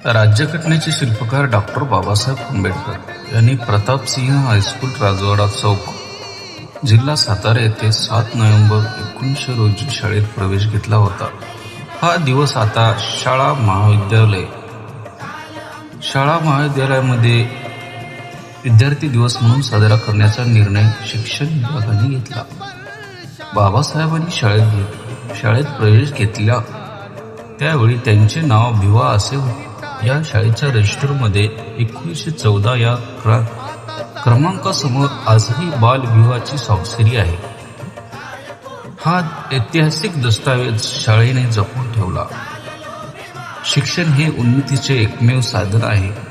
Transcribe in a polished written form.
राज्यघटनेचे शिल्पकार डॉक्टर बाबासाहेब आंबेडकर यांनी प्रतापसिंह हायस्कूल राजवाडा चौक, जिल्हा सातारा येथे 7 नोव्हेंबर 1900 रोजी शाळेत प्रवेश घेतला होता. हा दिवस आता शाळा महाविद्यालयामध्ये विद्यार्थी दिवस म्हणून साजरा करण्याचा निर्णय शिक्षण विभागाने घेतला. बाबासाहेबांनी शाळेत प्रवेश घेतला त्यावेळी त्यांचे नाव भिवा असे होते. या शाळेच्या रजिस्टरमध्ये 1914 या क्रमांकासमोर आजही बाल भिवाची स्वाक्षरी आहे. हा ऐतिहासिक दस्तावेज शाळेने जपून ठेवला. शिक्षण हे उन्नतीचे एकमेव साधन आहे.